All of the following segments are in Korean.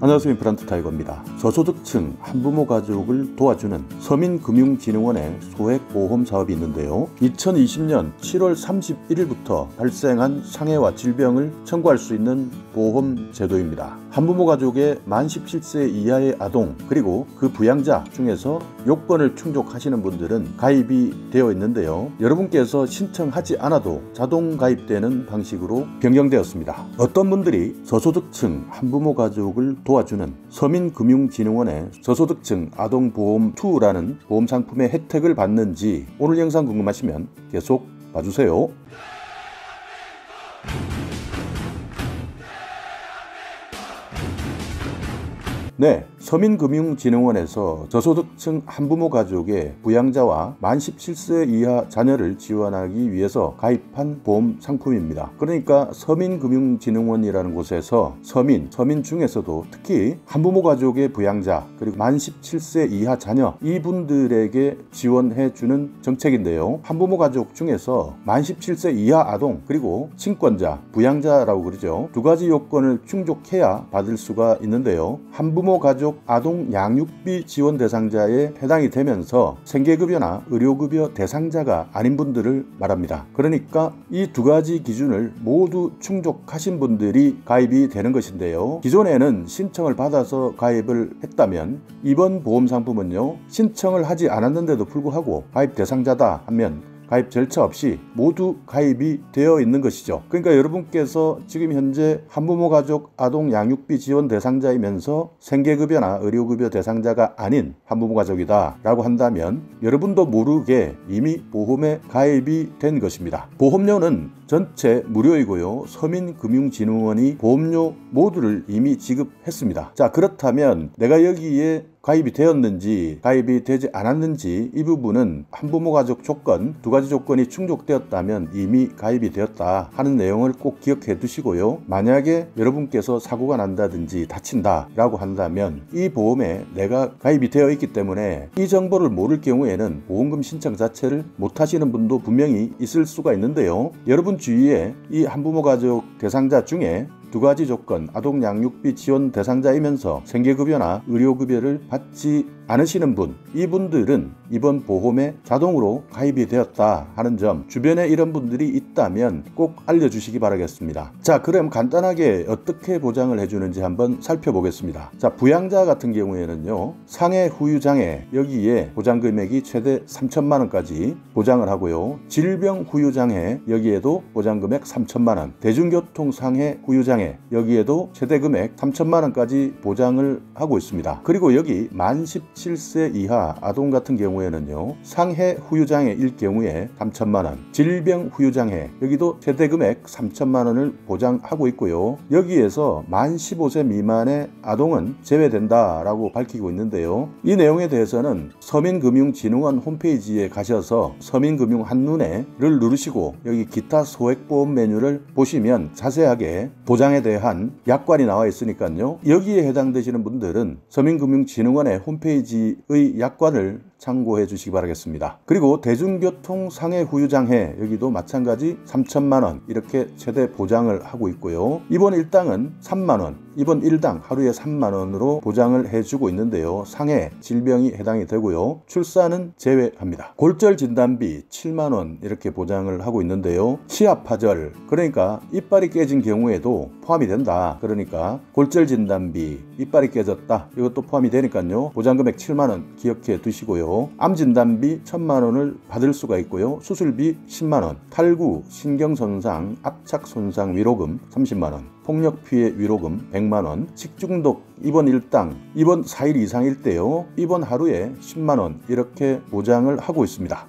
안녕하세요. 임플란트 타이거입니다. 저소득층 한부모 가족을 도와주는 서민금융진흥원의 소액보험 사업이 있는데요. 2020년 7월 31일부터 발생한 상해와 질병을 청구할 수 있는 보험 제도입니다. 한부모 가족의 만 17세 이하의 아동 그리고 그 부양자 중에서 요건을 충족하시는 분들은 가입이 되어 있는데요. 여러분께서 신청하지 않아도 자동 가입되는 방식으로 변경되었습니다. 어떤 분들이 저소득층 한부모 가족을 도와주는 서민금융진흥원의 저소득층 아동보험 2라는 보험 상품의 혜택을 받는지 오늘 영상 궁금하시면 계속 봐주세요. 네, 서민금융진흥원에서 저소득층 한부모 가족의 부양자와 만 17세 이하 자녀를 지원하기 위해서 가입한 보험 상품입니다. 그러니까 서민금융진흥원이라는 곳에서 서민 중에서도 특히 한부모 가족의 부양자 그리고 만 17세 이하 자녀 이분들에게 지원해주는 정책인데요. 한부모 가족 중에서 만 17세 이하 아동 그리고 친권자, 부양자라고 그러죠. 두 가지 요건을 충족해야 받을 수가 있는데요. 한부모 가족 아동 양육비 지원 대상자에 해당이 되면서 생계급여나 의료급여 대상자가 아닌 분들을 말합니다. 그러니까 이 두 가지 기준을 모두 충족하신 분들이 가입이 되는 것인데요. 기존에는 신청을 받아서 가입을 했다면 이번 보험 상품은요, 신청을 하지 않았는데도 불구하고 가입 대상자다 하면 가입 절차 없이 모두 가입이 되어 있는 것이죠. 그러니까 여러분께서 지금 현재 한부모 가족 아동 양육비 지원 대상자이면서 생계급여나 의료급여 대상자가 아닌 한부모 가족이다 라고 한다면 여러분도 모르게 이미 보험에 가입이 된 것입니다. 보험료는 전체 무료이고요. 서민금융진흥원이 보험료 모두를 이미 지급했습니다. 자, 그렇다면 내가 여기에 가입이 되었는지 가입이 되지 않았는지 이 부분은 한부모 가족 조건 두 가지 조건이 충족되었다면 이미 가입이 되었다 하는 내용을 꼭 기억해 두시고요. 만약에 여러분께서 사고가 난다든지 다친다 라고 한다면 이 보험에 내가 가입이 되어 있기 때문에 이 정보를 모를 경우에는 보험금 신청 자체를 못 하시는 분도 분명히 있을 수가 있는데요. 여러분 주위에 이 한부모 가족 대상자 중에 두 가지 조건, 아동 양육비 지원 대상자이면서 생계급여나 의료급여를 받지 않으시는 분, 이분들은 이번 보험에 자동으로 가입이 되었다 하는 점, 주변에 이런 분들이 있다면 꼭 알려주시기 바라겠습니다. 자, 그럼 간단하게 어떻게 보장을 해주는지 한번 살펴보겠습니다. 자, 부양자 같은 경우에는요, 상해 후유장애 여기에 보장금액이 최대 3천만 원까지 보장을 하고요. 질병 후유장애 여기에도 보장금액 3천만 원, 대중교통상해 후유장애 여기에도 최대 금액 3천만 원까지 보장을 하고 있습니다. 그리고 여기 만 17세 이하 아동 같은 경우에는요, 상해 후유장애일 경우에 3천만 원, 질병 후유장애 여기도 최대 금액 3천만 원을 보장하고 있고요. 여기에서 만 15세 미만의 아동은 제외된다라고 밝히고 있는데요. 이 내용에 대해서는 서민금융진흥원 홈페이지에 가셔서 서민금융 한눈에를 누르시고 여기 기타 소액보험 메뉴를 보시면 자세하게 보장에 대한 약관이 나와 있으니까요. 여기에 해당되시는 분들은 서민금융진흥원의 홈페이지의 약관을 참고해 주시기 바라겠습니다. 그리고 대중교통 상해 후유장애 여기도 마찬가지 3천만 원 이렇게 최대 보장을 하고 있고요. 입원 일당은 3만 원, 입원 일당 하루에 3만 원으로 보장을 해주고 있는데요. 상해 질병이 해당이 되고요. 출산은 제외합니다. 골절 진단비 7만 원 이렇게 보장을 하고 있는데요. 치아파절 그러니까 이빨이 깨진 경우에도 포함이 된다. 그러니까 골절 진단비, 이빨이 깨졌다 이것도 포함이 되니까요. 보장금액 7만 원 기억해 두시고요. 암 진단비 1,000만 원을 받을 수가 있고요. 수술비 10만 원, 탈구, 신경손상, 압착 손상 위로금 30만 원, 폭력 피해 위로금 100만 원, 식중독 입원 일당 입원 4일 이상일 때요. 입원 하루에 10만 원 이렇게 보장을 하고 있습니다.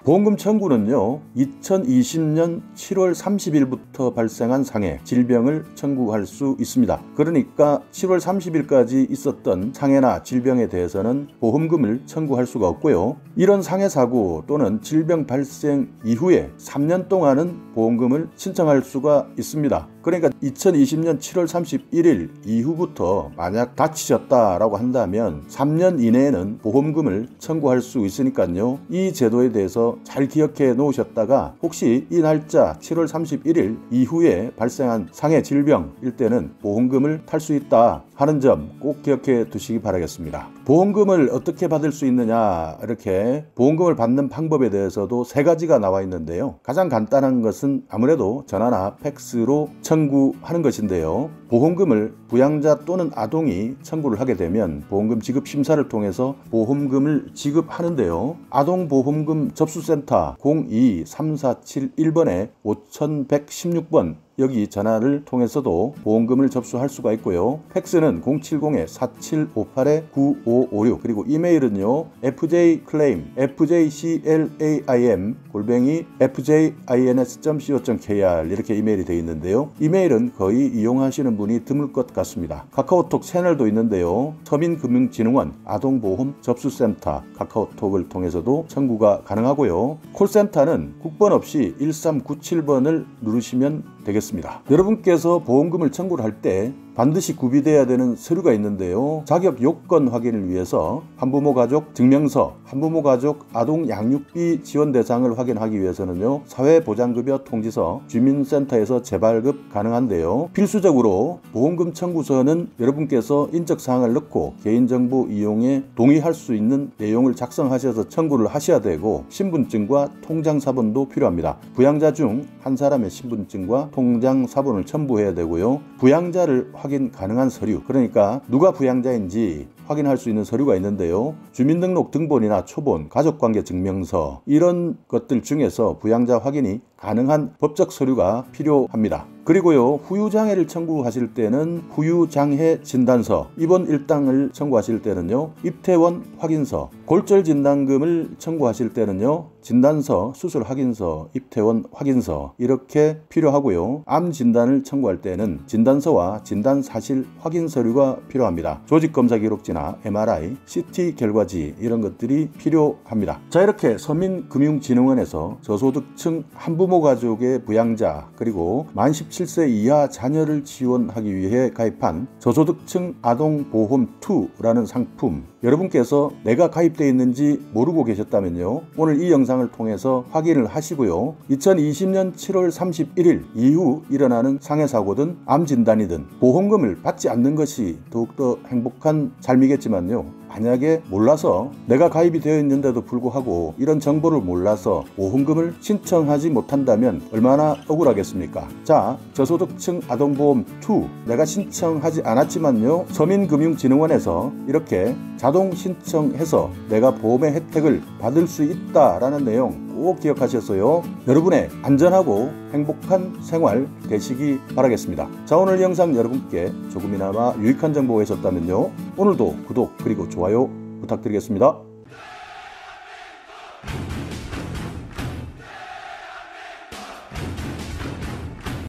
보험금 청구는요, 2020년 7월 30일부터 발생한 상해, 질병을 청구할 수 있습니다. 그러니까 7월 30일까지 있었던 상해나 질병에 대해서는 보험금을 청구할 수가 없고요. 이런 상해 사고 또는 질병 발생 이후에 3년 동안은 보험금을 신청할 수가 있습니다. 그러니까 2020년 7월 31일 이후부터 만약 다치셨다라고 한다면 3년 이내에는 보험금을 청구할 수 있으니까요. 이 제도에 대해서 여러분께서 잘 기억해 놓으셨다가 혹시 이 날짜 7월 31일 이후에 발생한 상해 질병일 때는 보험금을 탈 수 있다 하는 점 꼭 기억해 두시기 바라겠습니다. 보험금을 어떻게 받을 수 있느냐, 이렇게 보험금을 받는 방법에 대해서도 3가지가 나와 있는데요. 가장 간단한 것은 아무래도 전화나 팩스로 청구하는 것인데요. 보험금을 부양자 또는 아동이 청구를 하게 되면 보험금 지급 심사를 통해서 보험금을 지급하는데요. 아동보험금 접수센터 023471번에 5116번 여기 전화를 통해서도 보험금을 접수할 수가 있고요. 팩스는 070-4758-9556 그리고 이메일은요. fjclaim fjins@fjins.co.kr 이렇게 이메일이 되어 있는데요. 이메일은 거의 이용하시는 분이 드물 것 같습니다. 카카오톡 채널도 있는데요. 서민금융진흥원 아동보험 접수센터 카카오톡을 통해서도 청구가 가능하고요. 콜센터는 국번 없이 1397번을 누르시면 되겠습니다. 여러분께서 보험금을 청구를 할 때 반드시 구비되어야 되는 서류가 있는데요. 자격 요건 확인을 위해서 한부모 가족 증명서, 한부모 가족 아동 양육비 지원 대상을 확인하기 위해서는요. 사회보장급여 통지서, 주민센터에서 재발급 가능한데요. 필수적으로 보험금 청구서는 여러분께서 인적사항을 넣고 개인정보 이용에 동의할 수 있는 내용을 작성하셔서 청구를 하셔야 되고 신분증과 통장사본도 필요합니다. 부양자 중 한 사람의 신분증과 통장사본을 첨부해야 되고요. 부양자를 확인 가능한 서류, 그러니까 누가 부양자인지 확인할 수 있는 서류가 있는데요. 주민등록 등본이나 초본, 가족관계 증명서 이런 것들 중에서 부양자 확인이 가능한 법적 서류가 필요합니다. 그리고요. 후유장애를 청구하실 때는 후유장애 진단서, 입원 일당을 청구하실 때는요. 입퇴원 확인서, 골절 진단금을 청구하실 때는요. 진단서, 수술 확인서, 입퇴원 확인서 이렇게 필요하고요. 암 진단을 청구할 때는 진단서와 진단 사실 확인 서류가 필요합니다. 조직 검사 기록지나 MRI, CT 결과지 이런 것들이 필요합니다. 자, 이렇게 서민금융진흥원에서 저소득층 한부모 가족의 부양자 그리고 만 17세 이하 자녀를 지원하기 위해 가입한 저소득층 아동보험2라는 상품, 여러분께서 내가 가입되어 있는지 모르고 계셨다면요. 오늘 이 영상을 통해서 확인을 하시고요. 2020년 7월 31일 이후 일어나는 상해사고든 암진단이든 보험금을 받지 않는 것이 더욱더 행복한 삶이겠지만요. 만약에 몰라서 내가 가입이 되어 있는데도 불구하고 이런 정보를 몰라서 보험금을 신청하지 못한다면 얼마나 억울하겠습니까? 자, 저소득층 아동보험 2 내가 신청하지 않았지만요. 서민금융진흥원에서 이렇게 자동 신청해서 내가 보험의 혜택을 받을 수 있다라는 내용 꼭 기억하셨어요. 여러분의 안전하고 행복한 생활 되시기 바라겠습니다. 자, 오늘 영상 여러분께 조금이나마 유익한 정보가 있었다면요. 오늘도 구독 그리고 좋아요 부탁드리겠습니다.